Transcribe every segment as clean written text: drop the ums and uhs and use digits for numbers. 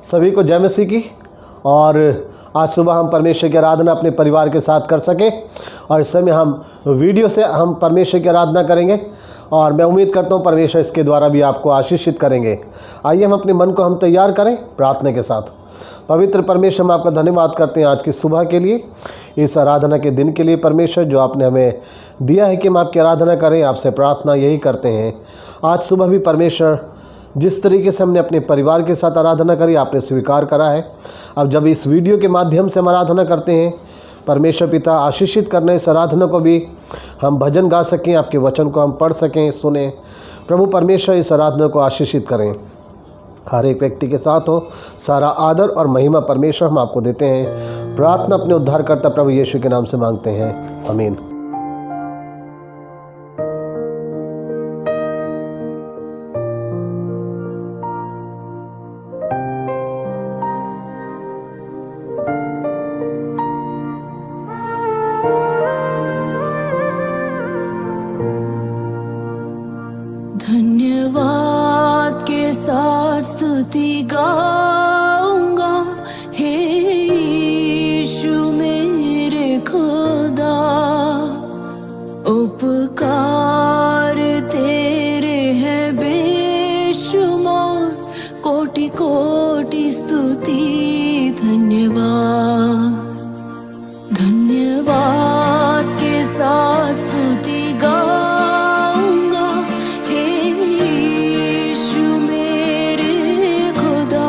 सभी को जय मसीह की। और आज सुबह हम परमेश्वर की आराधना अपने परिवार के साथ कर सकें और इस समय हम वीडियो से हम परमेश्वर की आराधना करेंगे और मैं उम्मीद करता हूँ परमेश्वर इसके द्वारा भी आपको आशीषित करेंगे। आइए हम अपने मन को हम तैयार करें प्रार्थना के साथ। पवित्र परमेश्वर, हम आपका धन्यवाद करते हैं आज की सुबह के लिए, इस आराधना के दिन के लिए परमेश्वर, जो आपने हमें दिया है कि हम आपकी आराधना करें। आपसे प्रार्थना यही करते हैं आज सुबह भी परमेश्वर, जिस तरीके से हमने अपने परिवार के साथ आराधना करी आपने स्वीकार करा है। अब जब इस वीडियो के माध्यम से हम आराधना करते हैं परमेश्वर पिता, आशीषित करने इस आराधना को भी हम भजन गा सकें, आपके वचन को हम पढ़ सकें, सुने। प्रभु परमेश्वर इस आराधना को आशीषित करें, हर एक व्यक्ति के साथ हो। सारा आदर और महिमा परमेश्वर हम आपको देते हैं। प्रार्थना अपने उद्धारकर्ता प्रभु यीशु के नाम से मांगते हैं, आमीन। धन्यवाद के साथ स्तुति गाऊंगा, हे यीशु मेरे खुदा। उपकार तेरे हैं बेशुमार, कोटि कोटि स्तुति धन्यवाद। धन्यवाद के साथ स्तुति गाऊंगा, हे यीशु मेरे खुदा।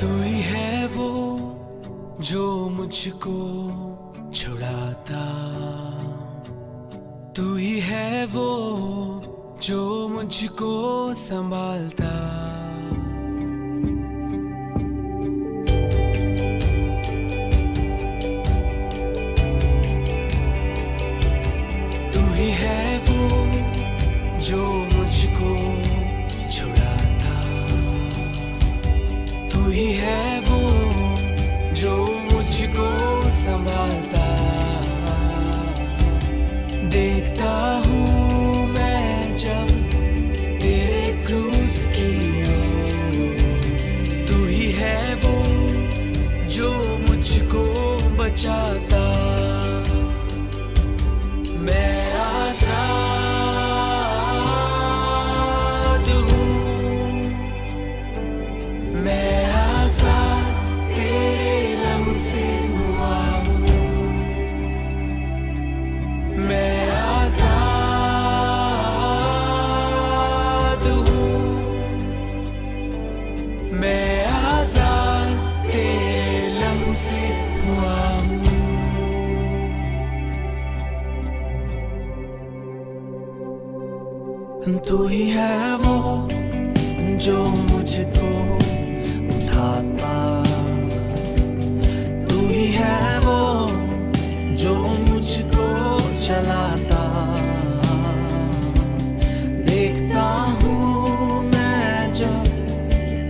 तू ही है वो जो मुझको छुड़ाता, तू ही है वो जो मुझको संभालता। तू ही है वो जो मुझको छुड़ाता, तू ही है वो जो मुझको संभालता। देखता हूँ मैं जब तेरे क्रूज की ओर, तू ही है वो जो मुझको बचाता। मैं आजाद हूँ, मैं आजाद तेरे लहू से हुआ हूँ। मैं आजाद हूँ, मैं आजाद तेरे लहू से हुआ हूँ। तू ही है वो जो मुझको उठाता, तू ही है वो जो मुझको चलाता। देखता हूँ मैं जब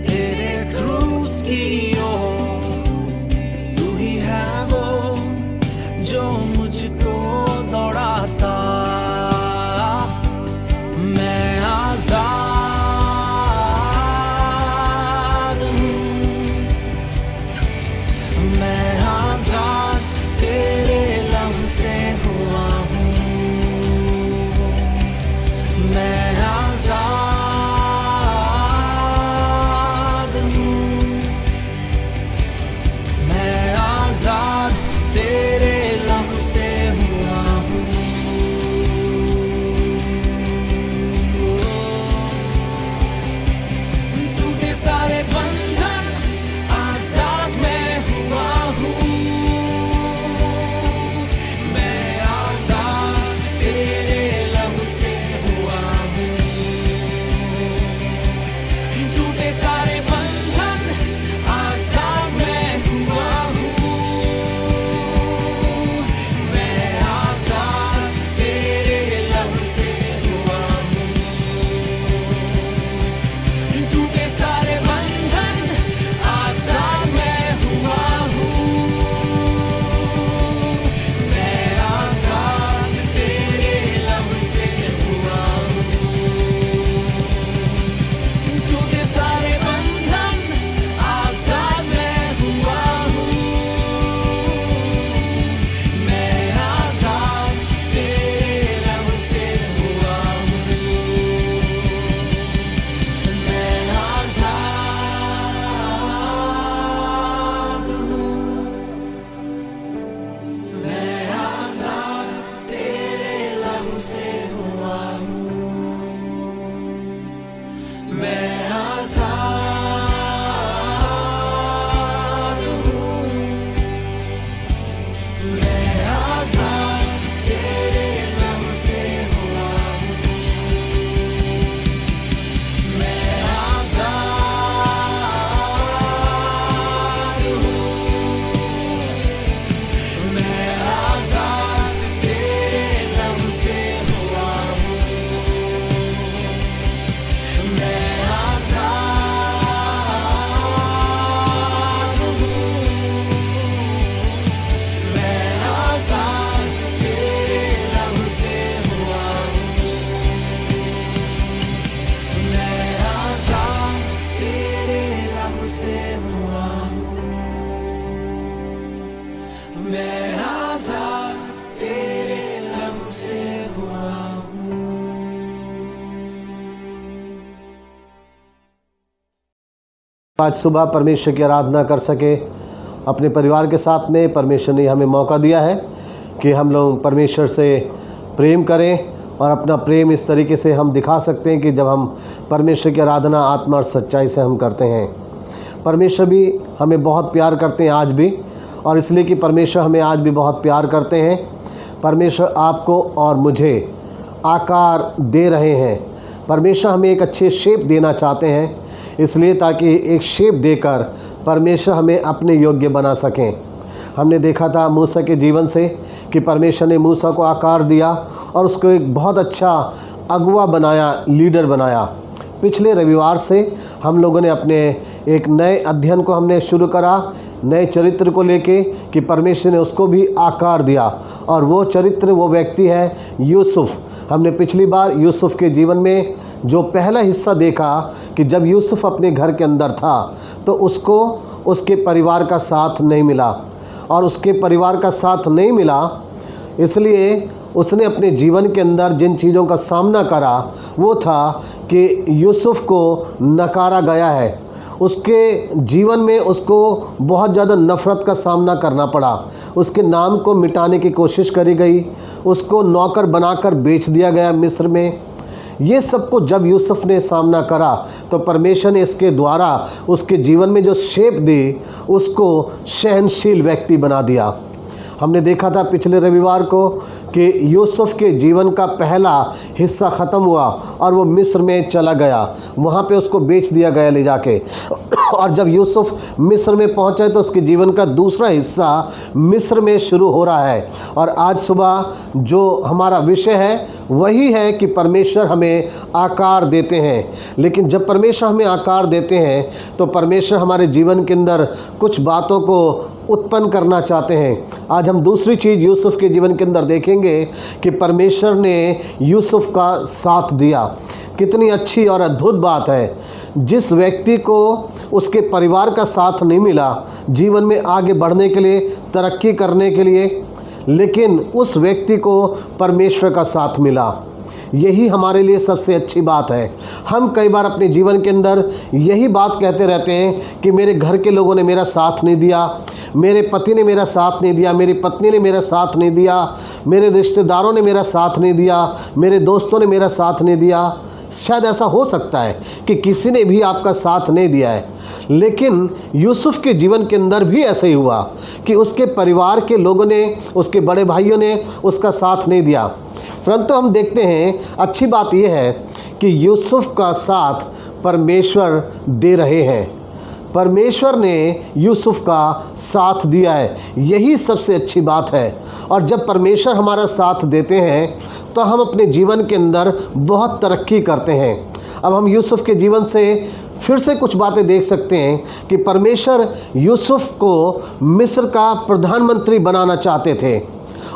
तेरे क्रूज की ओर, तू ही है वो जो मुझको दौड़ाता। मैं आजाद हूँ, मैं आजाद तेरे लहू से हुआ हूँ। मैं आजाद हूँ, मैं आजाद तेरे लहू से हुआ हूँ। टूटे सारे बंधन आजाद मैं हुआ हूँ। मैं आजाद तेरे लहू से हुआ हूँ। टूटे सारे बंधन आजाद मैं हुआ हूँ। मैं आजाद तेरे लहू से हुआ हूँ। टूटे सारे बंधन आजाद मैं हुआ हूँ। मैं आजाद तेरे लहू से हुआ हूँ। टूटे सारे बंधन आजाद मैं हुआ हूँ। मैं आजाद तेरे लहू से हुआ हूँ। मैं आजाद हूँ, मैं आजाद तेरे लहू से हुआ हूँ। मैं आजाद हूँ, मैं आजाद तेरे लहू से हुआ हूँ। मैं आजाद हूँ, मैं आजाद तेरे लहू से हुआ हूँ। मैं आजाद हूँ, मैं आजाद तेरे लहू से हुआ हूँ। मैं आजाद तेरे लहू से हुआ हूँ। मैं आजाद तेरे लहू से हुआ हूँ। आज सुबह परमेश्वर की आराधना कर सके अपने परिवार के साथ में। परमेश्वर ने हमें मौका दिया है कि हम लोग परमेश्वर से प्रेम करें, और अपना प्रेम इस तरीके से हम दिखा सकते हैं कि जब हम परमेश्वर की आराधना आत्मा और सच्चाई से हम करते हैं। परमेश्वर भी हमें बहुत प्यार करते हैं आज भी, और इसलिए कि परमेश्वर हमें आज भी बहुत प्यार करते हैं। परमेश्वर आपको और मुझे आकार दे रहे हैं। परमेश्वर हमें एक अच्छे शेप देना चाहते हैं, इसलिए ताकि एक शेप देकर परमेश्वर हमें अपने योग्य बना सकें। हमने देखा था मूसा के जीवन से कि परमेश्वर ने मूसा को आकार दिया और उसको एक बहुत अच्छा अगुवा बनाया, लीडर बनाया। पिछले रविवार से हम लोगों ने अपने एक नए अध्ययन को हमने शुरू करा, नए चरित्र को लेके, कि परमेश्वर ने उसको भी आकार दिया, और वो चरित्र, वो व्यक्ति है यूसुफ। हमने पिछली बार यूसुफ के जीवन में जो पहला हिस्सा देखा कि जब यूसुफ अपने घर के अंदर था तो उसको उसके परिवार का साथ नहीं मिला, और उसके परिवार का साथ नहीं मिला इसलिए उसने अपने जीवन के अंदर जिन चीज़ों का सामना करा वो था कि यूसुफ को नकारा गया है। उसके जीवन में उसको बहुत ज़्यादा नफ़रत का सामना करना पड़ा। उसके नाम को मिटाने की कोशिश करी गई, उसको नौकर बनाकर बेच दिया गया मिस्र में। ये सब को जब यूसुफ ने सामना करा तो परमेश्वर ने इसके द्वारा उसके जीवन में जो शेप दी, उसको सहनशील व्यक्ति बना दिया। हमने देखा था पिछले रविवार को कि यूसुफ के जीवन का पहला हिस्सा ख़त्म हुआ और वो मिस्र में चला गया, वहाँ पे उसको बेच दिया गया ले जाके। और जब यूसुफ मिस्र में पहुँचा तो उसके जीवन का दूसरा हिस्सा मिस्र में शुरू हो रहा है। और आज सुबह जो हमारा विषय है वही है कि परमेश्वर हमें आकार देते हैं। लेकिन जब परमेश्वर हमें आकार देते हैं तो परमेश्वर हमारे जीवन के अंदर कुछ बातों को उत्पन्न करना चाहते हैं। आज हम दूसरी चीज़ यूसुफ के जीवन के अंदर देखेंगे कि परमेश्वर ने यूसुफ का साथ दिया। कितनी अच्छी और अद्भुत बात है। जिस व्यक्ति को उसके परिवार का साथ नहीं मिला जीवन में आगे बढ़ने के लिए, तरक्की करने के लिए, लेकिन उस व्यक्ति को परमेश्वर का साथ मिला। यही हमारे लिए सबसे अच्छी बात है। हम कई बार अपने जीवन के अंदर यही बात कहते रहते हैं कि मेरे घर के लोगों ने मेरा साथ नहीं दिया, मेरे पति ने मेरा साथ नहीं दिया, मेरी पत्नी ने मेरा साथ नहीं दिया, मेरे रिश्तेदारों ने मेरा साथ नहीं दिया, मेरे दोस्तों ने मेरा साथ नहीं दिया। शायद ऐसा हो सकता है कि किसी ने भी आपका साथ नहीं दिया है, लेकिन यूसुफ के जीवन के अंदर भी ऐसा ही हुआ कि उसके परिवार के लोगों ने, उसके बड़े भाइयों ने उसका साथ नहीं दिया। परंतु हम देखते हैं अच्छी बात यह है कि यूसुफ का साथ परमेश्वर दे रहे हैं। परमेश्वर ने यूसुफ का साथ दिया है, यही सबसे अच्छी बात है। और जब परमेश्वर हमारा साथ देते हैं तो हम अपने जीवन के अंदर बहुत तरक्की करते हैं। अब हम यूसुफ के जीवन से फिर से कुछ बातें देख सकते हैं कि परमेश्वर यूसुफ को मिस्र का प्रधानमंत्री बनाना चाहते थे,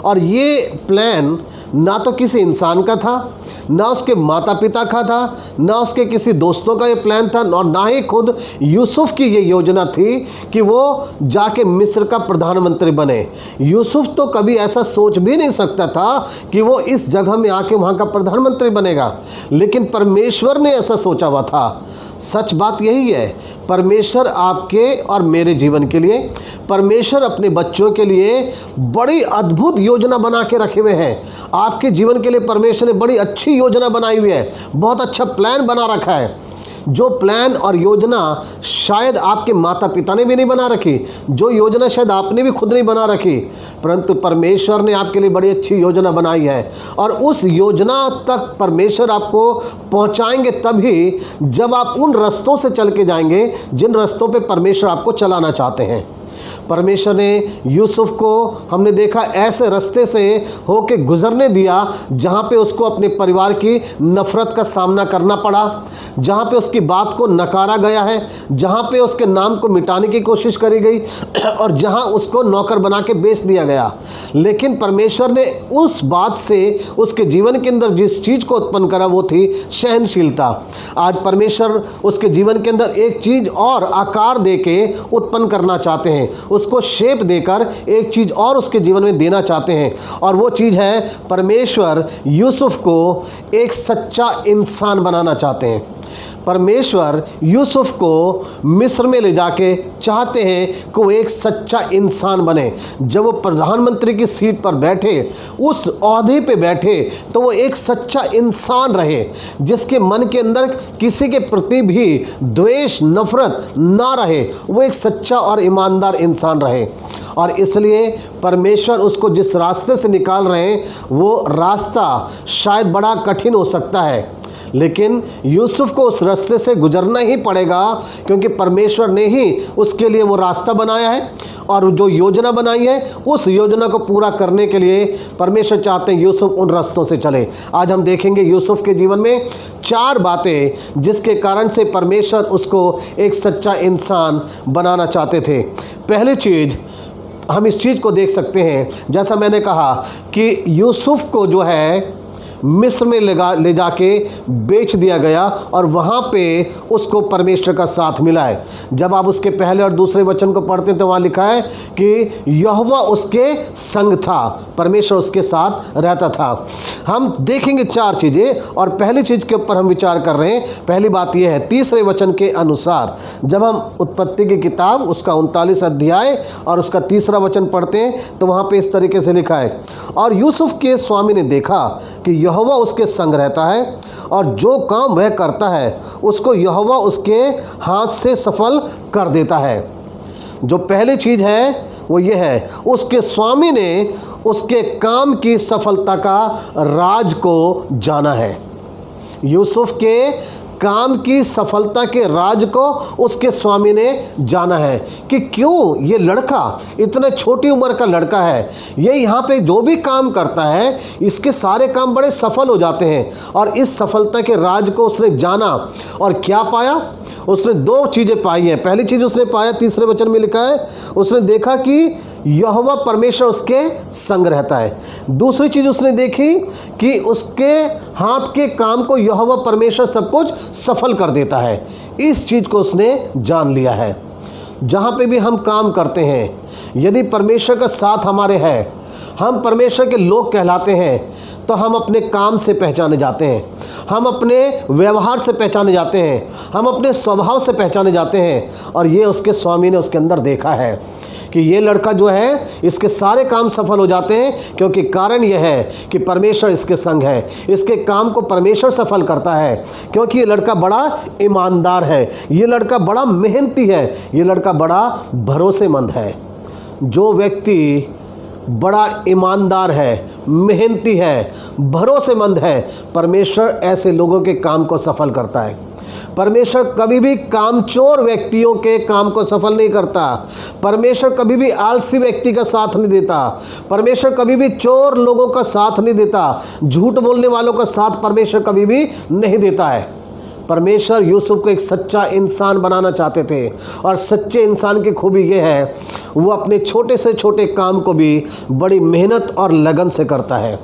और ये प्लान ना तो किसी इंसान का था, ना उसके माता पिता का था, ना उसके किसी दोस्तों का ये प्लान था, और ना ही खुद यूसुफ की ये योजना थी कि वो जाके मिस्र का प्रधानमंत्री बने। यूसुफ तो कभी ऐसा सोच भी नहीं सकता था कि वो इस जगह में आके वहाँ का प्रधानमंत्री बनेगा, लेकिन परमेश्वर ने ऐसा सोचा हुआ था। सच बात यही है, परमेश्वर आपके और मेरे जीवन के लिए, परमेश्वर अपने बच्चों के लिए बड़ी अद्भुत योजना बना के रखे हुए हैं। आपके जीवन के लिए परमेश्वर ने बड़ी अच्छी योजना बनाई हुई है, बहुत अच्छा प्लान बना रखा है। जो प्लान और योजना शायद आपके माता पिता ने भी नहीं बना रखी, जो योजना शायद आपने भी खुद नहीं बना रखी, परंतु परमेश्वर ने आपके लिए बड़ी अच्छी योजना बनाई है। और उस योजना तक परमेश्वर आपको पहुंचाएंगे तभी जब आप उन रास्तों से चल के जाएंगे जिन रास्तों पे परमेश्वर आपको चलाना चाहते हैं। परमेश्वर ने यूसुफ को, हमने देखा, ऐसे रास्ते से होके गुजरने दिया जहाँ पे उसको अपने परिवार की नफ़रत का सामना करना पड़ा, जहाँ पे उसकी बात को नकारा गया है, जहाँ पे उसके नाम को मिटाने की कोशिश करी गई, और जहाँ उसको नौकर बना के बेच दिया गया। लेकिन परमेश्वर ने उस बात से उसके जीवन के अंदर जिस चीज़ को उत्पन्न करा वो थी सहनशीलता। आज परमेश्वर उसके जीवन के अंदर एक चीज़ और आकार दे के उत्पन्न करना चाहते हैं, उसको शेप देकर एक चीज़ और उसके जीवन में देना चाहते हैं, और वो चीज़ है परमेश्वर यूसुफ को एक सच्चा इंसान बनाना चाहते हैं। परमेश्वर यूसुफ को मिस्र में ले जाके चाहते हैं कि वो एक सच्चा इंसान बने। जब वो प्रधानमंत्री की सीट पर बैठे, उस ओहदे पे बैठे, तो वो एक सच्चा इंसान रहे, जिसके मन के अंदर किसी के प्रति भी द्वेष नफरत ना रहे। वो एक सच्चा और ईमानदार इंसान रहे। और इसलिए परमेश्वर उसको जिस रास्ते से निकाल रहे हैं, वो रास्ता शायद बड़ा कठिन हो सकता है, लेकिन यूसुफ को उस रास्ते से गुजरना ही पड़ेगा, क्योंकि परमेश्वर ने ही उसके लिए वो रास्ता बनाया है। और जो योजना बनाई है, उस योजना को पूरा करने के लिए परमेश्वर चाहते हैं यूसुफ उन रास्तों से चले। आज हम देखेंगे यूसुफ के जीवन में 4 बातें जिसके कारण से परमेश्वर उसको एक सच्चा इंसान बनाना चाहते थे। पहली चीज़, हम इस चीज़ को देख सकते हैं, जैसा मैंने कहा कि यूसुफ को जो है मिस्र में ले जाके बेच दिया गया, और वहाँ पे उसको परमेश्वर का साथ मिला है। जब आप उसके पहले और दूसरे वचन को पढ़ते हैं तो वहाँ लिखा है कि यहोवा उसके संग था, परमेश्वर उसके साथ रहता था। हम देखेंगे 4 चीज़ें, और पहली चीज़ के ऊपर हम विचार कर रहे हैं। पहली बात यह है, तीसरे वचन के अनुसार जब हम उत्पत्ति की किताब उसका 39 अध्याय और उसका 3रा वचन पढ़ते हैं तो वहाँ पे इस तरीके से लिखा है, और यूसुफ के स्वामी ने देखा कि यहोवा उसके संग रहता है, और जो काम वह करता है उसको यहोवा उसके हाथ से सफल कर देता है। जो पहली चीज़ है वो ये है, उसके स्वामी ने उसके काम की सफलता का राज को जाना है। यूसुफ के काम की सफलता के राज को उसके स्वामी ने जाना है कि क्यों ये लड़का, इतने छोटी उम्र का लड़का है, ये यहाँ पे जो भी काम करता है इसके सारे काम बड़े सफल हो जाते हैं। और इस सफलता के राज को उसने जाना, और क्या पाया? उसने 2 चीज़ें पाई हैं। पहली चीज़ उसने पाया, 3रे वचन में लिखा है, उसने देखा कि यहोवा परमेश्वर उसके संग रहता है। दूसरी चीज़ उसने देखी कि उसके हाथ के काम को यहोवा परमेश्वर सब कुछ सफल कर देता है। इस चीज़ को उसने जान लिया है। जहाँ पे भी हम काम करते हैं, यदि परमेश्वर का साथ हमारे है, हम परमेश्वर के लोग कहलाते हैं, तो हम अपने काम से पहचाने जाते हैं, हम अपने व्यवहार से पहचाने जाते हैं, हम अपने स्वभाव से पहचाने जाते हैं। और ये उसके स्वामी ने उसके अंदर देखा है कि ये लड़का जो है, इसके सारे काम सफल हो जाते हैं, क्योंकि कारण यह है कि परमेश्वर इसके संग है। इसके काम को परमेश्वर सफल करता है, क्योंकि ये लड़का बड़ा ईमानदार है, ये लड़का बड़ा मेहनती है, ये लड़का बड़ा भरोसेमंद है। जो व्यक्ति बड़ा ईमानदार है, मेहनती है, भरोसेमंद है, परमेश्वर ऐसे लोगों के काम को सफल करता है। परमेश्वर कभी भी कामचोर व्यक्तियों के काम को सफल नहीं करता। परमेश्वर कभी भी आलसी व्यक्ति का साथ नहीं देता। परमेश्वर कभी भी चोर लोगों का साथ नहीं देता। झूठ बोलने वालों का साथ परमेश्वर कभी भी नहीं देता है। परमेश्वर यूसुफ को एक सच्चा इंसान बनाना चाहते थे, और सच्चे इंसान की खूबी ये है, वो अपने छोटे से छोटे काम को भी बड़ी मेहनत और लगन से करता है।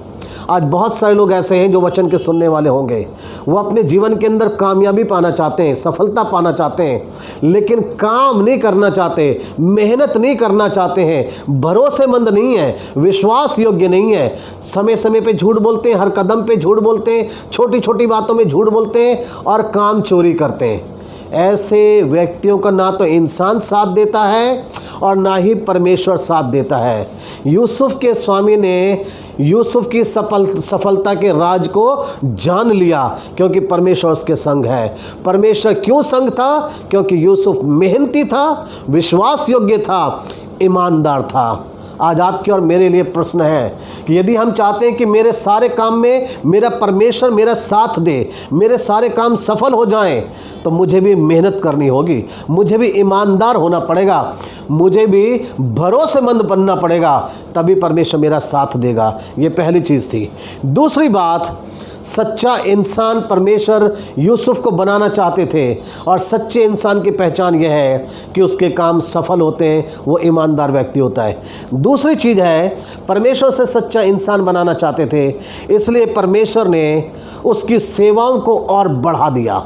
आज बहुत सारे लोग ऐसे हैं जो वचन के सुनने वाले होंगे, वो अपने जीवन के अंदर कामयाबी पाना चाहते हैं, सफलता पाना चाहते हैं, लेकिन काम नहीं करना चाहते, मेहनत नहीं करना चाहते हैं, भरोसेमंद नहीं है, विश्वास योग्य नहीं है, समय समय पे झूठ बोलते हैं, हर कदम पे झूठ बोलते हैं, छोटी छोटी बातों में झूठ बोलते हैं और काम चोरी करते हैं। ऐसे व्यक्तियों का ना तो इंसान साथ देता है और ना ही परमेश्वर साथ देता है। यूसुफ के स्वामी ने यूसुफ की सफलता के राज को जान लिया, क्योंकि परमेश्वर उसके संग है। परमेश्वर क्यों संग था? क्योंकि यूसुफ मेहनती था, विश्वास योग्य था, ईमानदार था। आज आपके और मेरे लिए प्रश्न है कि यदि हम चाहते हैं कि मेरे सारे काम में मेरा परमेश्वर मेरा साथ दे, मेरे सारे काम सफल हो जाएं, तो मुझे भी मेहनत करनी होगी, मुझे भी ईमानदार होना पड़ेगा, मुझे भी भरोसेमंद बनना पड़ेगा, तभी परमेश्वर मेरा साथ देगा। ये पहली चीज़ थी। दूसरी बात, सच्चा इंसान परमेश्वर यूसुफ को बनाना चाहते थे, और सच्चे इंसान की पहचान यह है कि उसके काम सफल होते हैं, वो ईमानदार व्यक्ति होता है। दूसरी चीज़ है, परमेश्वर से सच्चा इंसान बनाना चाहते थे, इसलिए परमेश्वर ने उसकी सेवाओं को और बढ़ा दिया,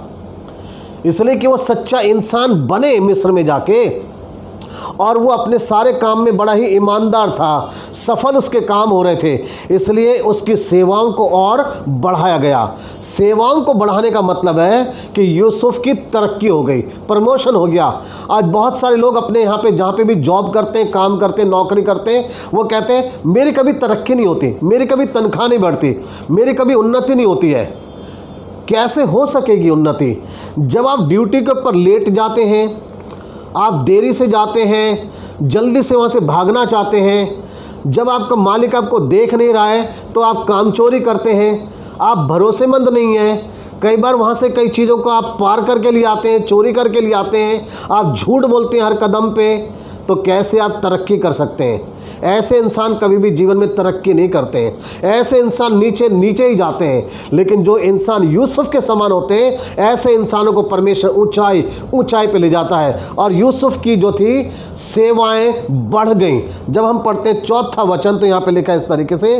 इसलिए कि वो सच्चा इंसान बने मिस्र में जाके, और वो अपने सारे काम में बड़ा ही ईमानदार था, सफल उसके काम हो रहे थे, इसलिए उसकी सेवाओं को और बढ़ाया गया। सेवाओं को बढ़ाने का मतलब है कि यूसुफ की तरक्की हो गई, प्रमोशन हो गया। आज बहुत सारे लोग अपने यहाँ पे जहाँ पे भी जॉब करते हैं, काम करते हैं, नौकरी करते हैं, वो कहते हैं मेरी कभी तरक्की नहीं होती, मेरी कभी तनख्वाह नहीं बढ़ती, मेरी कभी उन्नति नहीं होती है। कैसे हो सकेगी उन्नति जब आप ड्यूटी के ऊपर लेट जाते हैं, आप देरी से जाते हैं, जल्दी से वहाँ से भागना चाहते हैं, जब आपका मालिक आपको देख नहीं रहा है तो आप काम चोरी करते हैं, आप भरोसेमंद नहीं हैं, कई बार वहाँ से कई चीज़ों को आप पार करके ले आते हैं, चोरी करके ले आते हैं, आप झूठ बोलते हैं हर कदम पे, तो कैसे आप तरक्की कर सकते हैं? ऐसे इंसान कभी भी जीवन में तरक्की नहीं करते हैं, ऐसे इंसान नीचे नीचे ही जाते हैं। लेकिन जो इंसान यूसुफ के समान होते हैं, ऐसे इंसानों को परमेश्वर ऊंचाई ऊंचाई पे ले जाता है। और यूसुफ की जो थी सेवाएं बढ़ गई। जब हम पढ़ते हैं 4वां वचन, तो यहाँ पे लिखा है इस तरीके से,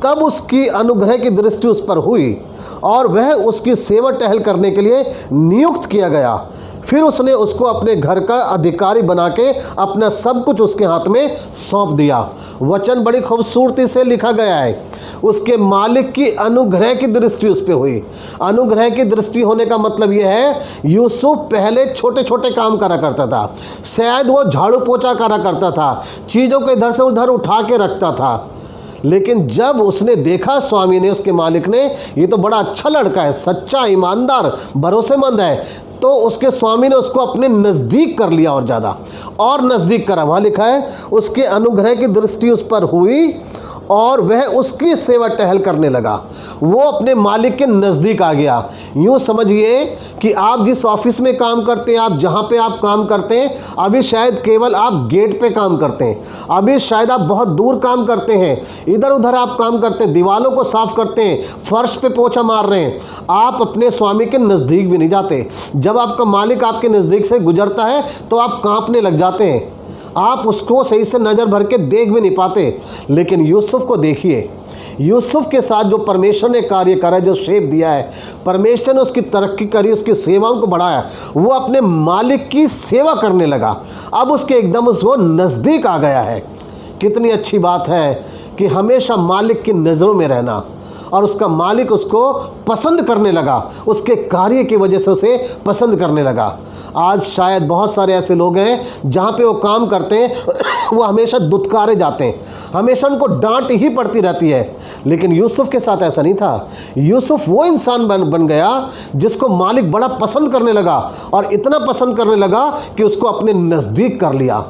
तब उसकी अनुग्रह की दृष्टि उस पर हुई और वह उसकी सेवा टहल करने के लिए नियुक्त किया गया। फिर उसने उसको अपने घर का अधिकारी बना के अपना सब कुछ उसके हाथ में सौंप दिया। वचन बड़ी खूबसूरती से लिखा गया है, उसके मालिक की अनुग्रह की दृष्टि उस पर हुई। अनुग्रह की दृष्टि होने का मतलब यह है, यूसुफ पहले छोटे छोटे काम करा करता था, शायद वो झाड़ू पोछा करा करता था, चीज़ों को इधर से उधर उठा के रखता था। लेकिन जब उसने देखा, स्वामी ने, उसके मालिक ने, ये तो बड़ा अच्छा लड़का है, सच्चा, ईमानदार, भरोसेमंद है, तो उसके स्वामी ने उसको अपने नज़दीक कर लिया और ज़्यादा और नज़दीक करा। वहाँ लिखा है उसके अनुग्रह की दृष्टि उस पर हुई और वह उसकी सेवा टहल करने लगा। वो अपने मालिक के नज़दीक आ गया। यूँ समझिए कि आप जिस ऑफिस में काम करते हैं, आप जहाँ पे आप काम करते हैं, अभी शायद केवल आप गेट पे काम करते हैं, अभी शायद आप बहुत दूर काम करते हैं, इधर उधर आप काम करते हैं, दीवारों को साफ करते हैं, फर्श पे पोछा मार रहे हैं, आप अपने स्वामी के नज़दीक भी नहीं जाते। जब आपका मालिक आपके नज़दीक से गुजरता है तो आप काँपने लग जाते हैं, आप उसको सही से नज़र भर के देख भी नहीं पाते। लेकिन यूसुफ को देखिए, यूसुफ के साथ जो परमेश्वर ने कार्य करा, जो शेप दिया है, परमेश्वर ने उसकी तरक्की करी, उसकी सेवाओं को बढ़ाया, वो अपने मालिक की सेवा करने लगा। अब उसके एकदम उसको नज़दीक आ गया है। कितनी अच्छी बात है कि हमेशा मालिक की नज़रों में रहना, और उसका मालिक उसको पसंद करने लगा, उसके कार्य की वजह से उसे पसंद करने लगा। आज शायद बहुत सारे ऐसे लोग हैं जहाँ पे वो काम करते हैं वो हमेशा दुत्कारे जाते हैं, हमेशा उनको डांट ही पड़ती रहती है। लेकिन यूसुफ के साथ ऐसा नहीं था। यूसुफ वो इंसान बन गया जिसको मालिक बड़ा पसंद करने लगा, और इतना पसंद करने लगा कि उसको अपने नज़दीक कर लिया।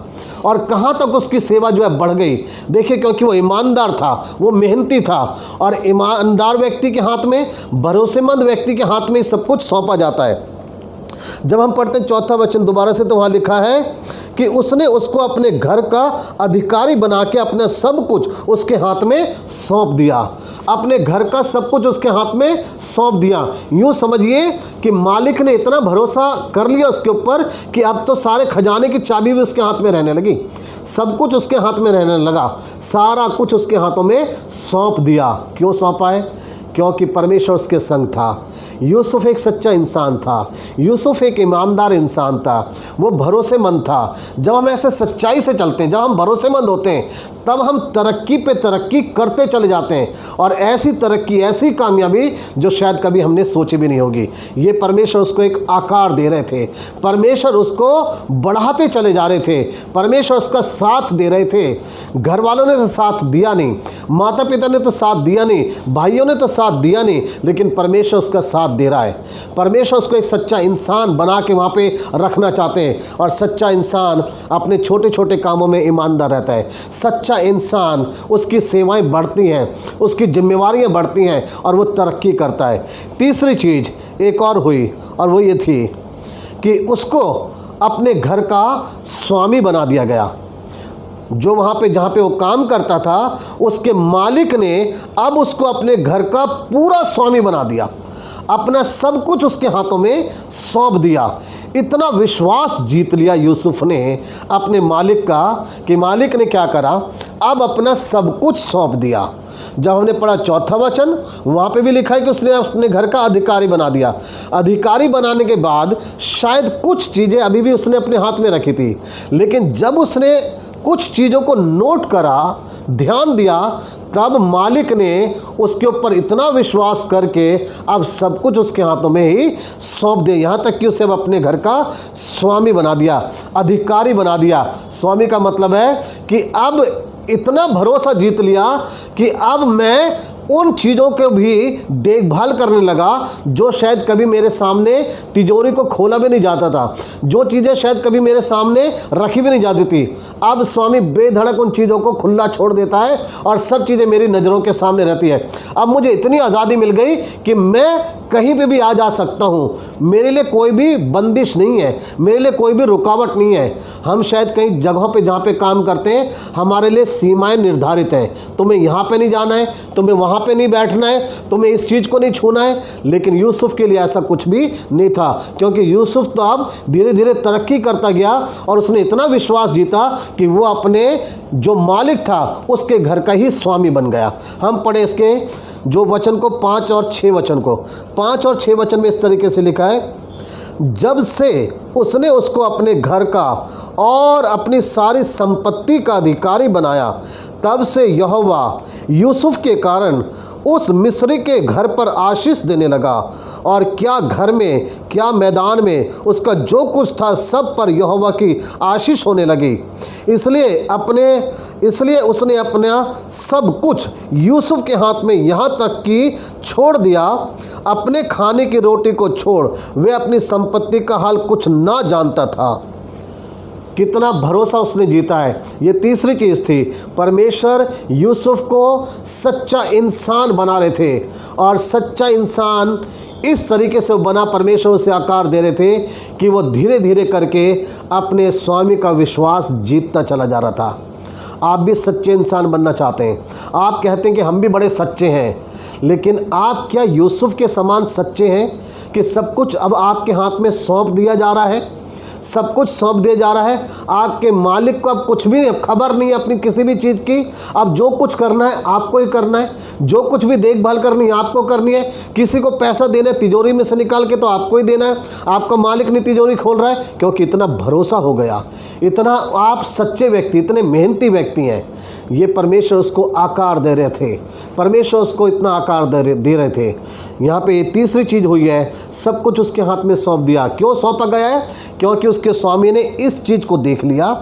और कहाँ तक उसकी सेवा जो है बढ़ गई, देखिए, क्योंकि वो ईमानदार था, वो मेहनती था, और ईमानदार व्यक्ति के हाथ में, भरोसेमंद व्यक्ति के हाथ में सब कुछ सौंपा जाता है। जब हम पढ़ते हैं 4वां वचन दोबारा से, तो वहाँ लिखा है कि उसने उसको अपने घर का अधिकारी बना के अपना सब कुछ उसके हाथ में सौंप दिया। अपने घर का सब कुछ उसके हाथ में सौंप दिया। यूँ समझिए कि मालिक ने इतना भरोसा कर लिया उसके ऊपर कि अब तो सारे खजाने की चाबी भी उसके हाथ में रहने लगी, सब कुछ उसके हाथ में रहने लगा, सारा कुछ उसके हाथों में सौंप दिया। क्यों सौंपा है? क्योंकि परमेश्वर उसके संग था। यूसुफ एक सच्चा इंसान था, यूसुफ एक ईमानदार इंसान था, वो भरोसेमंद था। जब हम ऐसे सच्चाई से चलते हैं, जब हम भरोसेमंद होते हैं, तब हम तरक्की पे तरक्की करते चले जाते हैं, और ऐसी तरक्की, ऐसी कामयाबी जो शायद कभी हमने सोची भी नहीं होगी। ये परमेश्वर उसको एक आकार दे रहे थे, परमेश्वर उसको बढ़ाते चले जा रहे थे, परमेश्वर उसका साथ दे रहे थे। घर वालों ने तो साथ दिया नहीं, माता पिता ने तो साथ दिया नहीं, भाइयों ने तो साथ दिया नहीं, लेकिन परमेश्वर उसका साथ दे रहा है। परमेश्वर उसको एक सच्चा इंसान बना के वहाँ पे रखना चाहते हैं, और सच्चा इंसान अपने छोटे छोटे कामों में ईमानदार रहता है। सच्चा इंसान, उसकी सेवाएं बढ़ती हैं, उसकी जिम्मेवारियां बढ़ती हैं, और वो तरक्की करता है। तीसरी चीज़ एक और हुई, और वो ये थी कि उसको अपने घर का स्वामी बना दिया गया। जो वहाँ पे जहाँ पे वो काम करता था, उसके मालिक ने अब उसको अपने घर का पूरा स्वामी बना दिया। अपना सब कुछ उसके हाथों में सौंप दिया। इतना विश्वास जीत लिया यूसुफ ने अपने मालिक का कि मालिक ने क्या करा, अब अपना सब कुछ सौंप दिया। जब हमने पढ़ा चौथा वचन, वहाँ पे भी लिखा है कि उसने अपने घर का अधिकारी बना दिया। अधिकारी बनाने के बाद शायद कुछ चीज़ें अभी भी उसने अपने हाथ में रखी थी, लेकिन जब उसने कुछ चीज़ों को नोट करा, ध्यान दिया, तब मालिक ने उसके ऊपर इतना विश्वास करके अब सब कुछ उसके हाथों में ही सौंप दिया। यहाँ तक कि उसे अब अपने घर का स्वामी बना दिया, अधिकारी बना दिया। स्वामी का मतलब है कि अब इतना भरोसा जीत लिया कि अब मैं उन चीज़ों को भी देखभाल करने लगा जो शायद कभी मेरे सामने तिजोरी को खोला भी नहीं जाता था, जो चीज़ें शायद कभी मेरे सामने रखी भी नहीं जाती थी। अब स्वामी बेधड़क उन चीज़ों को खुला छोड़ देता है और सब चीज़ें मेरी नज़रों के सामने रहती है। अब मुझे इतनी आज़ादी मिल गई कि मैं कहीं पे भी आ जा सकता हूँ। मेरे लिए कोई भी बंदिश नहीं है, मेरे लिए कोई भी रुकावट नहीं है। हम शायद कई जगहों पे जहाँ पे काम करते हैं, हमारे लिए सीमाएं निर्धारित हैं। तुम्हें यहाँ पे नहीं जाना है, तुम्हें वहाँ पे नहीं बैठना है, तुम्हें इस चीज़ को नहीं छूना है। लेकिन यूसुफ के लिए ऐसा कुछ भी नहीं था, क्योंकि यूसुफ तो अब धीरे धीरे तरक्की करता गया और उसने इतना विश्वास जीता कि वो अपने जो मालिक था उसके घर का ही स्वामी बन गया। हम पढ़े इसके जो वचन को 5 और 6 वचन को, 5 और 6 वचन में इस तरीके से लिखा है, जब से उसने उसको अपने घर का और अपनी सारी संपत्ति का अधिकारी बनाया, तब से यहोवा यूसुफ के कारण उस मिस्री के घर पर आशीष देने लगा, और क्या घर में क्या मैदान में उसका जो कुछ था सब पर यहोवा की आशीष होने लगी। इसलिए उसने अपना सब कुछ यूसुफ के हाथ में यहाँ तक कि छोड़ दिया, अपने खाने की रोटी को छोड़ वे अपनी संपत्ति का हाल कुछ ना जानता था। कितना भरोसा उसने जीता है। ये तीसरी चीज़ थी, परमेश्वर यूसुफ को सच्चा इंसान बना रहे थे, और सच्चा इंसान इस तरीके से बना, परमेश्वर उसे आकार दे रहे थे कि वो धीरे धीरे करके अपने स्वामी का विश्वास जीतता चला जा रहा था। आप भी सच्चे इंसान बनना चाहते हैं, आप कहते हैं कि हम भी बड़े सच्चे हैं, लेकिन आप क्या यूसुफ के समान सच्चे हैं कि सब कुछ अब आपके हाथ में सौंप दिया जा रहा है, सब कुछ सौंप दिया जा रहा है। आपके मालिक को अब कुछ भी खबर नहीं है अपनी किसी भी चीज़ की। अब जो कुछ करना है आपको ही करना है, जो कुछ भी देखभाल करनी है आपको करनी है। किसी को पैसा देना है तिजोरी में से निकाल के तो आपको ही देना है। आपका मालिक नहीं तिजोरी खोल रहा है, क्योंकि इतना भरोसा हो गया, इतना आप सच्चे व्यक्ति, इतने मेहनती व्यक्ति हैं। ये परमेश्वर उसको आकार दे रहे थे, परमेश्वर उसको इतना आकार दे रहे थे। यहाँ पे तीसरी चीज़ हुई है, सब कुछ उसके हाथ में सौंप दिया। क्यों सौंपा गया है? क्योंकि उसके स्वामी ने इस चीज़ को देख लिया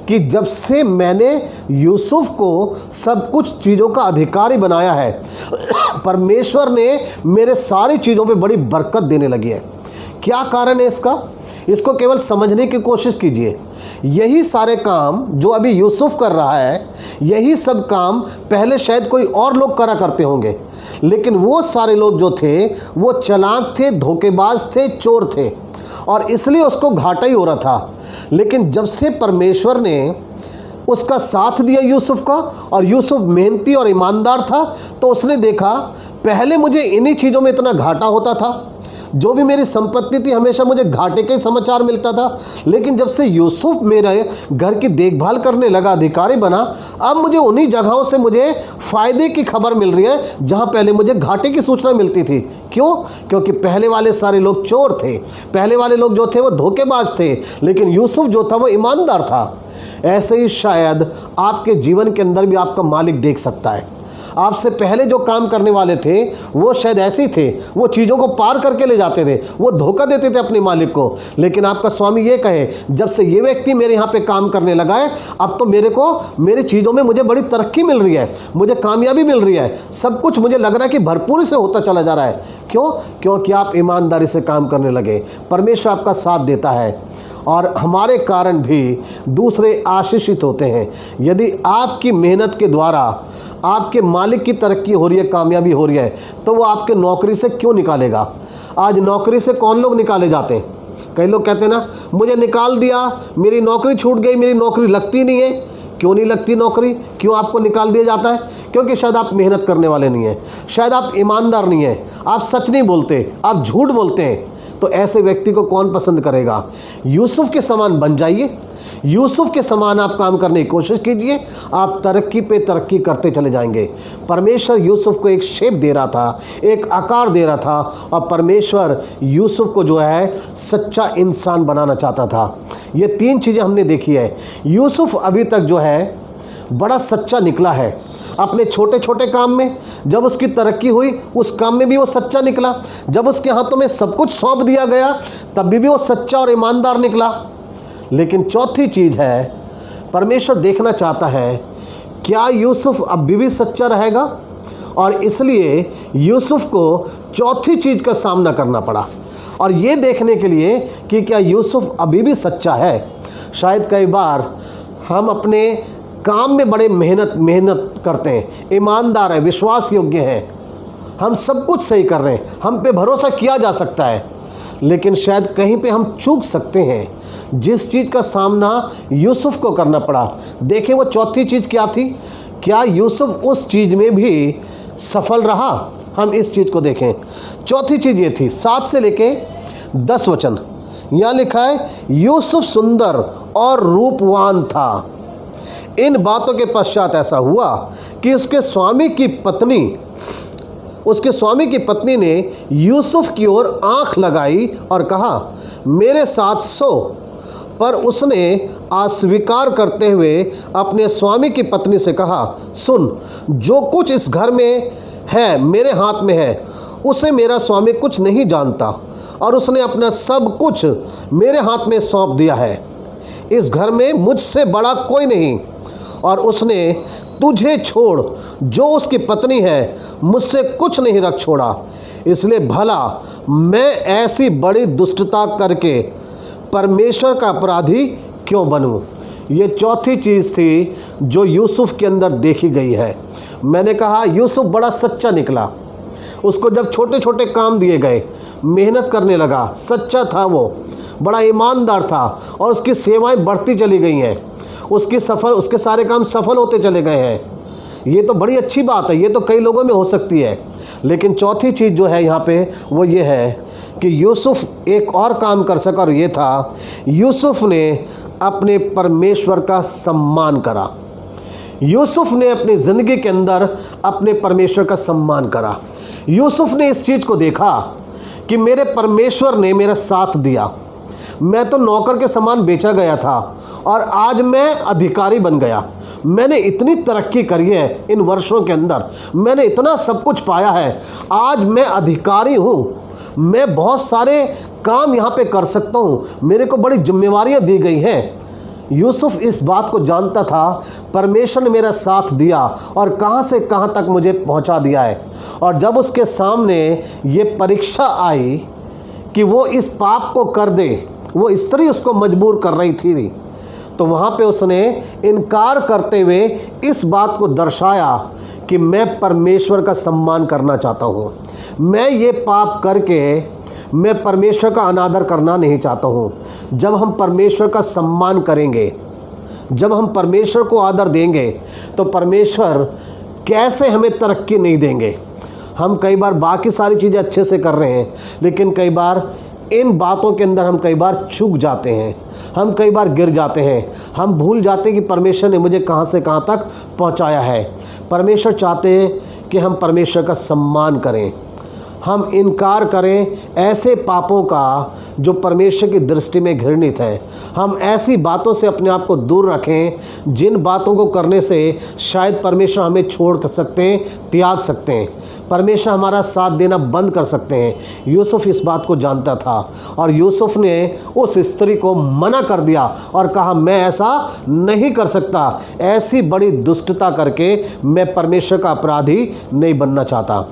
कि जब से मैंने यूसुफ को सब कुछ चीज़ों का अधिकारी बनाया है, परमेश्वर ने मेरे सारी चीज़ों पे बड़ी बरकत देने लगी है। क्या कारण है इसका? इसको केवल समझने की कोशिश कीजिए। यही सारे काम जो अभी यूसुफ कर रहा है, यही सब काम पहले शायद कोई और लोग करा करते होंगे, लेकिन वो सारे लोग जो थे वो चालाक थे, धोखेबाज थे, चोर थे, और इसलिए उसको घाटा ही हो रहा था। लेकिन जब से परमेश्वर ने उसका साथ दिया यूसुफ का, और यूसुफ मेहनती और ईमानदार था, तो उसने देखा पहले मुझे इन्हीं चीज़ों में इतना घाटा होता था, जो भी मेरी संपत्ति थी हमेशा मुझे घाटे के समाचार मिलता था। लेकिन जब से यूसुफ मेरे घर की देखभाल करने लगा, अधिकारी बना, अब मुझे उन्हीं जगहों से मुझे फ़ायदे की खबर मिल रही है जहां पहले मुझे घाटे की सूचना मिलती थी। क्यों? क्योंकि पहले वाले सारे लोग चोर थे, पहले वाले लोग जो थे वो धोखेबाज थे, लेकिन यूसुफ जो था वो ईमानदार था। ऐसे ही शायद आपके जीवन के अंदर भी आपका मालिक देख सकता है। आपसे पहले जो काम करने वाले थे वो शायद ऐसे ही थे, वो चीज़ों को पार करके ले जाते थे, वो धोखा देते थे अपने मालिक को। लेकिन आपका स्वामी ये कहे, जब से ये व्यक्ति मेरे यहाँ पे काम करने लगा है, अब तो मेरी चीज़ों में मुझे बड़ी तरक्की मिल रही है, मुझे कामयाबी मिल रही है, सब कुछ मुझे लग रहा है कि भरपूरी से होता चला जा रहा है। क्यों? क्योंकि आप ईमानदारी से काम करने लगे, परमेश्वर आपका साथ देता है, और हमारे कारण भी दूसरे आशीषित होते हैं। यदि आपकी मेहनत के द्वारा आपके मालिक की तरक्की हो रही है, कामयाबी हो रही है, तो वो आपके नौकरी से क्यों निकालेगा? आज नौकरी से कौन लोग निकाले जाते हैं? कई लोग कहते हैं ना, मुझे निकाल दिया, मेरी नौकरी छूट गई, मेरी नौकरी लगती नहीं है। क्यों नहीं लगती नौकरी, क्यों आपको निकाल दिया जाता है? क्योंकि शायद आप मेहनत करने वाले नहीं हैं, शायद आप ईमानदार नहीं हैं, आप सच नहीं बोलते, आप झूठ बोलते हैं। तो ऐसे व्यक्ति को कौन पसंद करेगा? यूसुफ के समान बन जाइए, यूसुफ के समान आप काम करने की कोशिश कीजिए, आप तरक्की पे तरक्की करते चले जाएंगे। परमेश्वर यूसुफ को एक शेप दे रहा था, एक आकार दे रहा था, और परमेश्वर यूसुफ को जो है सच्चा इंसान बनाना चाहता था। ये 3 चीज़ें हमने देखी है। यूसुफ अभी तक जो है बड़ा सच्चा निकला है अपने छोटे छोटे काम में। जब उसकी तरक्की हुई उस काम में भी वो सच्चा निकला। जब उसके हाथों में सब कुछ सौंप दिया गया तब भी वो सच्चा और ईमानदार निकला। लेकिन चौथी चीज़ है, परमेश्वर देखना चाहता है क्या यूसुफ अभी भी सच्चा रहेगा, और इसलिए यूसुफ को चौथी चीज़ का सामना करना पड़ा। और ये देखने के लिए कि क्या यूसुफ अभी भी सच्चा है। शायद कई बार हम अपने काम में बड़े मेहनत करते हैं, ईमानदार हैं, विश्वास योग्य हैं, हम सब कुछ सही कर रहे हैं, हम पे भरोसा किया जा सकता है, लेकिन शायद कहीं पे हम चूक सकते हैं। जिस चीज़ का सामना यूसुफ को करना पड़ा, देखिए वो चौथी चीज़ क्या थी? क्या यूसुफ उस चीज़ में भी सफल रहा? हम इस चीज़ को देखें। चौथी चीज़ ये थी, 7 से लेके 10 वचन यहाँ लिखा है, यूसुफ सुंदर और रूपवान था। इन बातों के पश्चात ऐसा हुआ कि उसके स्वामी की पत्नी ने यूसुफ की ओर आंख लगाई और कहा, मेरे साथ सो। पर उसने अस्वीकार करते हुए अपने स्वामी की पत्नी से कहा, सुन, जो कुछ इस घर में है मेरे हाथ में है, उसे मेरा स्वामी कुछ नहीं जानता, और उसने अपना सब कुछ मेरे हाथ में सौंप दिया है। इस घर में मुझसे बड़ा कोई नहीं, और उसने तुझे छोड़ जो उसकी पत्नी है मुझसे कुछ नहीं रख छोड़ा। इसलिए भला मैं ऐसी बड़ी दुष्टता करके परमेश्वर का अपराधी क्यों बनूं? ये चौथी चीज़ थी जो यूसुफ के अंदर देखी गई है। मैंने कहा यूसुफ बड़ा सच्चा निकला। उसको जब छोटे छोटे काम दिए गए, मेहनत करने लगा, सच्चा था, वो बड़ा ईमानदार था, और उसकी सेवाएं बढ़ती चली गई हैं, उसके सारे काम सफल होते चले गए हैं। ये तो बड़ी अच्छी बात है, ये तो कई लोगों में हो सकती है। लेकिन चौथी चीज़ जो है यहाँ पे वो ये है कि यूसुफ एक और काम कर सका, और ये था यूसुफ ने अपने परमेश्वर का सम्मान करा। यूसुफ ने अपनी ज़िंदगी के अंदर अपने परमेश्वर का सम्मान करा। यूसुफ ने इस चीज़ को देखा कि मेरे परमेश्वर ने मेरा साथ दिया। मैं तो नौकर के समान बेचा गया था और आज मैं अधिकारी बन गया। मैंने इतनी तरक्की करी है इन वर्षों के अंदर, मैंने इतना सब कुछ पाया है, आज मैं अधिकारी हूँ, मैं बहुत सारे काम यहाँ पे कर सकता हूँ, मेरे को बड़ी जिम्मेवारियाँ दी गई हैं। यूसुफ इस बात को जानता था, परमेश्वर ने मेरा साथ दिया और कहाँ से कहाँ तक मुझे पहुँचा दिया है। और जब उसके सामने ये परीक्षा आई कि वो इस पाप को कर दे, वो स्त्री उसको मजबूर कर रही थी, तो वहाँ पे उसने इनकार करते हुए इस बात को दर्शाया कि मैं परमेश्वर का सम्मान करना चाहता हूँ, मैं ये पाप करके मैं परमेश्वर का अनादर करना नहीं चाहता हूँ। जब हम परमेश्वर का सम्मान करेंगे, जब हम परमेश्वर को आदर देंगे, तो परमेश्वर कैसे हमें तरक्की नहीं देंगे। हम कई बार बाकी सारी चीज़ें अच्छे से कर रहे हैं, लेकिन कई बार इन बातों के अंदर हम कई बार चूक जाते हैं, हम कई बार गिर जाते हैं, हम भूल जाते हैं कि परमेश्वर ने मुझे कहाँ से कहाँ तक पहुँचाया है। परमेश्वर चाहते हैं कि हम परमेश्वर का सम्मान करें, हम इनकार करें ऐसे पापों का जो परमेश्वर की दृष्टि में घृणित है। हम ऐसी बातों से अपने आप को दूर रखें जिन बातों को करने से शायद परमेश्वर हमें छोड़ सकते हैं, त्याग सकते हैं, परमेश्वर हमारा साथ देना बंद कर सकते हैं। यूसुफ इस बात को जानता था और यूसुफ ने उस स्त्री को मना कर दिया और कहा, मैं ऐसा नहीं कर सकता, ऐसी बड़ी दुष्टता करके मैं परमेश्वर का अपराधी नहीं बनना चाहता।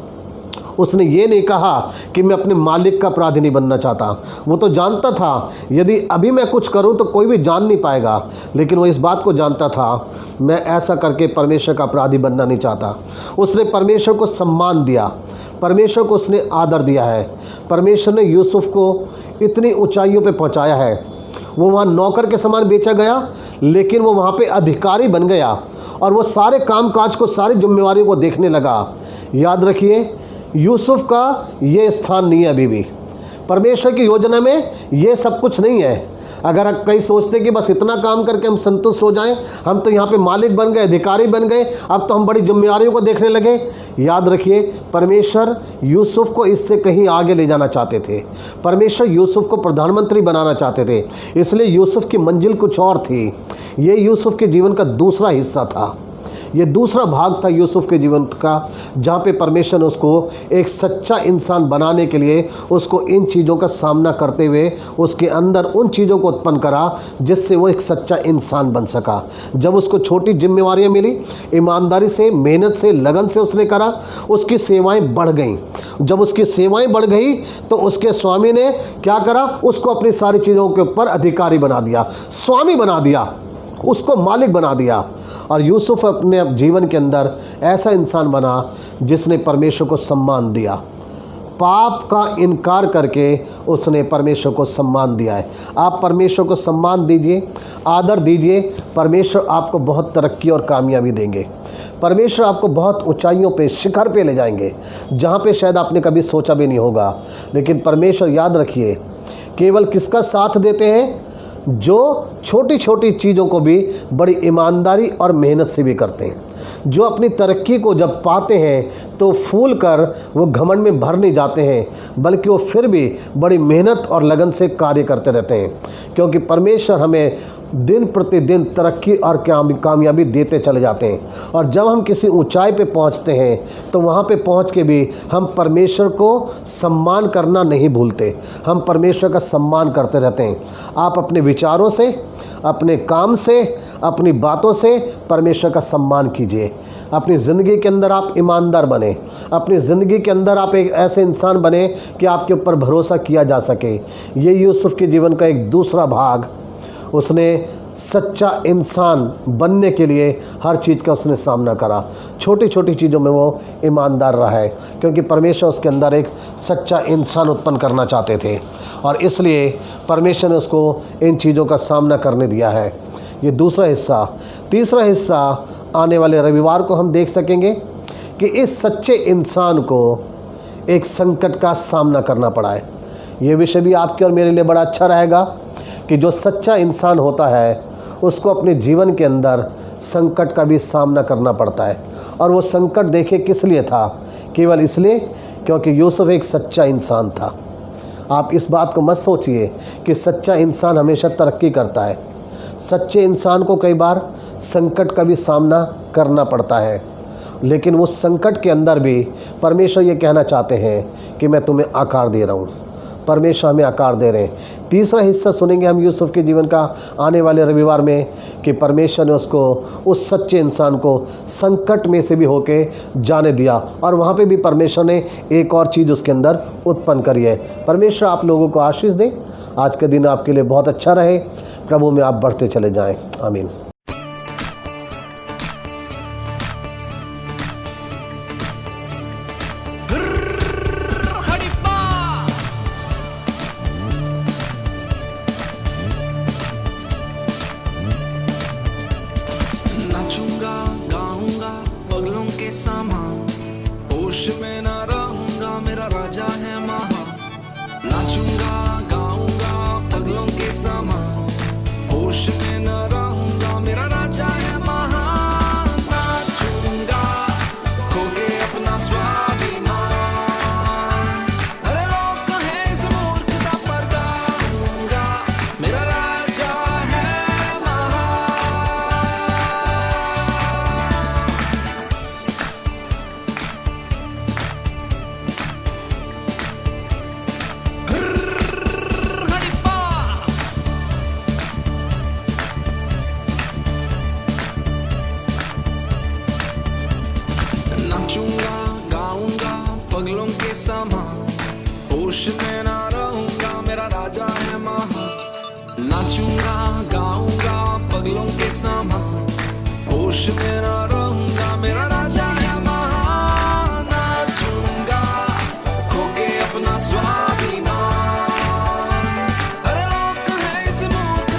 उसने ये नहीं कहा कि मैं अपने मालिक का अपराधी नहीं बनना चाहता। वो तो जानता था यदि अभी मैं कुछ करूं तो कोई भी जान नहीं पाएगा, लेकिन वो इस बात को जानता था मैं ऐसा करके परमेश्वर का अपराधी बनना नहीं चाहता। उसने परमेश्वर को सम्मान दिया, परमेश्वर को उसने आदर दिया है। परमेश्वर ने यूसुफ को इतनी ऊंचाइयों पे पहुंचाया है। वो वहाँ नौकर के समान बेचा गया, लेकिन वो वहाँ पे अधिकारी बन गया और वो सारे कामकाज को, सारी जिम्मेवारियों को देखने लगा। याद रखिए, यूसुफ का ये स्थान नहीं है अभी भी। परमेश्वर की योजना में ये सब कुछ नहीं है। अगर कई सोचते हैं कि बस इतना काम करके हम संतुष्ट हो जाएं, हम तो यहाँ पे मालिक बन गए, अधिकारी बन गए, अब तो हम बड़ी जिम्मेदारियों को देखने लगे। याद रखिए, परमेश्वर यूसुफ को इससे कहीं आगे ले जाना चाहते थे। परमेश्वर यूसुफ को प्रधानमंत्री बनाना चाहते थे, इसलिए यूसुफ की मंजिल कुछ और थी। ये यूसुफ के जीवन का दूसरा हिस्सा था, ये दूसरा भाग था यूसुफ के जीवन का, जहाँ पे परमेश्वर ने उसको एक सच्चा इंसान बनाने के लिए उसको इन चीज़ों का सामना करते हुए उसके अंदर उन चीज़ों को उत्पन्न करा जिससे वो एक सच्चा इंसान बन सका। जब उसको छोटी जिम्मेवारियाँ मिली, ईमानदारी से, मेहनत से, लगन से उसने करा, उसकी सेवाएं बढ़ गईं। जब उसकी सेवाएं बढ़ गई तो उसके स्वामी ने क्या करा, उसको अपनी सारी चीज़ों के ऊपर अधिकारी बना दिया, स्वामी बना दिया, उसको मालिक बना दिया। और यूसुफ अपने जीवन के अंदर ऐसा इंसान बना जिसने परमेश्वर को सम्मान दिया। पाप का इनकार करके उसने परमेश्वर को सम्मान दिया है। आप परमेश्वर को सम्मान दीजिए, आदर दीजिए, परमेश्वर आपको बहुत तरक्की और कामयाबी देंगे। परमेश्वर आपको बहुत ऊंचाइयों पे, शिखर पे ले जाएंगे, जहाँ पे शायद आपने कभी सोचा भी नहीं होगा। लेकिन परमेश्वर, याद रखिए, केवल किसका साथ देते हैं? जो छोटी छोटी चीज़ों को भी बड़ी ईमानदारी और मेहनत से भी करते हैं। जो अपनी तरक्की को जब पाते हैं तो फूल कर वो घमंड में भर नहीं जाते हैं, बल्कि वो फिर भी बड़ी मेहनत और लगन से कार्य करते रहते हैं, क्योंकि परमेश्वर हमें दिन प्रतिदिन तरक्की और कामयाबी देते चले जाते हैं। और जब हम किसी ऊंचाई पे पहुंचते हैं तो वहां पे पहुंच के भी हम परमेश्वर को सम्मान करना नहीं भूलते, हम परमेश्वर का सम्मान करते रहते हैं। आप अपने विचारों से, अपने काम से, अपनी बातों से परमेश्वर का सम्मान कीजिए। अपनी ज़िंदगी के अंदर आप ईमानदार बने, अपनी ज़िंदगी के अंदर आप एक ऐसे इंसान बने कि आपके ऊपर भरोसा किया जा सके। ये यूसुफ के जीवन का एक दूसरा भाग। उसने सच्चा इंसान बनने के लिए हर चीज़ का उसने सामना करा। छोटी छोटी चीज़ों में वो ईमानदार रहा है, क्योंकि परमेश्वर उसके अंदर एक सच्चा इंसान उत्पन्न करना चाहते थे और इसलिए परमेश्वर ने उसको इन चीज़ों का सामना करने दिया है। ये दूसरा हिस्सा। तीसरा हिस्सा आने वाले रविवार को हम देख सकेंगे कि इस सच्चे इंसान को एक संकट का सामना करना पड़ा है। ये विषय भी आपके और मेरे लिए बड़ा अच्छा रहेगा कि जो सच्चा इंसान होता है उसको अपने जीवन के अंदर संकट का भी सामना करना पड़ता है। और वो संकट देखिए किस लिए था? केवल इसलिए क्योंकि यूसुफ एक सच्चा इंसान था। आप इस बात को मत सोचिए कि सच्चा इंसान हमेशा तरक्की करता है। सच्चे इंसान को कई बार संकट का भी सामना करना पड़ता है, लेकिन वो संकट के अंदर भी परमेश्वर ये कहना चाहते हैं कि मैं तुम्हें आकार दे रहा हूँ। परमेश्वर हमें आकार दे रहे हैं। तीसरा हिस्सा सुनेंगे हम यूसुफ के जीवन का आने वाले रविवार में कि परमेश्वर ने उसको, उस सच्चे इंसान को संकट में से भी होके जाने दिया और वहाँ पे भी परमेश्वर ने एक और चीज़ उसके अंदर उत्पन्न करी है। परमेश्वर आप लोगों को आशीष दे। आज का दिन आपके लिए बहुत अच्छा रहे। प्रभु में आप बढ़ते चले जाएँ। आमीन। नाचूंगा गाऊंगा पगलों के समान, होश में ना रहूंगा, मेरा राजा है महान। नाचूंगा गाऊंगा पगलों के समान, होश में ना रहूंगा, मेरा राजा है महान। नाचूंगा खो के अपना स्वाभिमान, अरे लोग कहें इस मूर्खता पर गाऊंगा, मेरा राजा है महान। नाचूंगा गाऊंगा पगलों के समान, होश में ना रहूंगा, मेरा राजा है महान। नाचूंगा गाऊंगा पगलों के समान, होश में ना रहूंगा, मेरा राजा है महान। नाचूंगा खो के अपना स्वाभिमान, अरे लोग कहें इस मूर्ख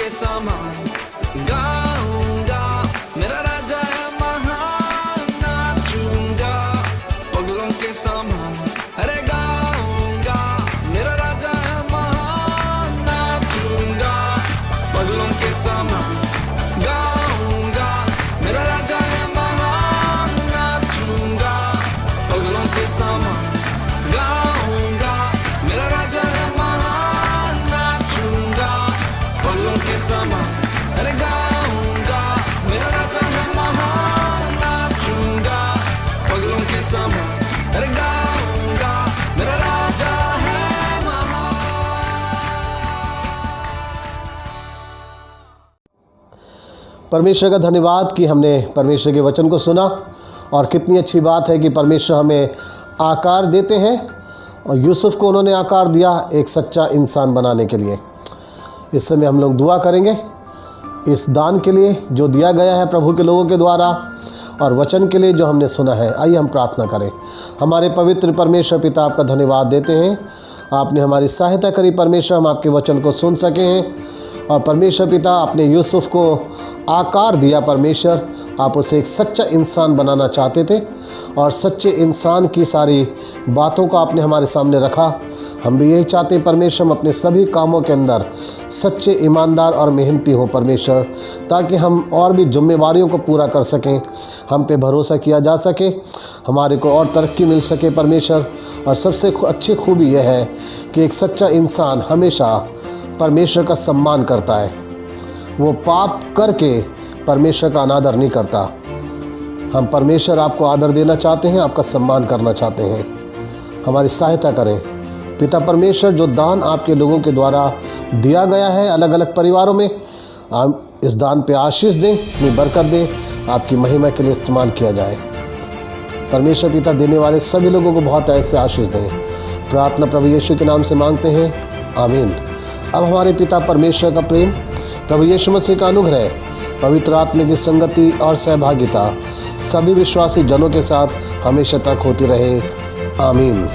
के समान। गाऊंगा मेरा राजा है महान, नाचूंगा पगलों के समान। अरे गाऊंगा मेरा राजा है महान, नाचूंगा पगलों के समान। गाऊंगा मेरा राजा है महान, नाचूंगा पगलों के समान। गाऊंगा मेरा राजा है महान, नाचूंगा पगलों के समान। अरे गाऊंगा मेरा राजा है महान, नाचूंगा पगलों के समान। अरे गाऊंगा मेरा राजा है महान। परमेश्वर का धन्यवाद कि हमने परमेश्वर के वचन को सुना, और कितनी अच्छी बात है कि परमेश्वर हमें आकार देते हैं, और यूसुफ को उन्होंने आकार दिया एक सच्चा इंसान बनाने के लिए। इस समय हम लोग दुआ करेंगे इस दान के लिए जो दिया गया है प्रभु के लोगों के द्वारा, और वचन के लिए जो हमने सुना है। आइए हम प्रार्थना करें। हमारे पवित्र परमेश्वर पिता, आपका धन्यवाद देते हैं, आपने हमारी सहायता करी परमेश्वर, हम आपके वचन को सुन सके हैं। और परमेश्वर पिता, आपने यूसुफ को आकार दिया परमेश्वर, आप उसे एक सच्चा इंसान बनाना चाहते थे, और सच्चे इंसान की सारी बातों को आपने हमारे सामने रखा। हम भी यही चाहते हैं परमेश्वर, हम अपने सभी कामों के अंदर सच्चे, ईमानदार और मेहनती हो परमेश्वर, ताकि हम और भी जिम्मेवारियों को पूरा कर सकें, हम पे भरोसा किया जा सके, हमारे को और तरक्की मिल सके परमेश्वर। और सबसे अच्छी खूबी यह है कि एक सच्चा इंसान हमेशा परमेश्वर का सम्मान करता है, वो पाप करके परमेश्वर का अनादर नहीं करता। हम परमेश्वर आपको आदर देना चाहते हैं, आपका सम्मान करना चाहते हैं, हमारी सहायता करें पिता परमेश्वर। जो दान आपके लोगों के द्वारा दिया गया है अलग अलग परिवारों में, आप इस दान पे आशीष दें, अपनी बरकत दें, आपकी महिमा के लिए इस्तेमाल किया जाए परमेश्वर पिता। देने वाले सभी लोगों को बहुत ऐसे आशीष दें। प्रार्थना प्रभु यीशु के नाम से मांगते हैं, आमीन। अब हमारे पिता परमेश्वर का प्रेम, प्रभु यीशु मसीह का अनुग्रह, पवित्र आत्मा की संगति और सहभागिता सभी विश्वासी जनों के साथ हमेशा तक होती रहे, आमीन।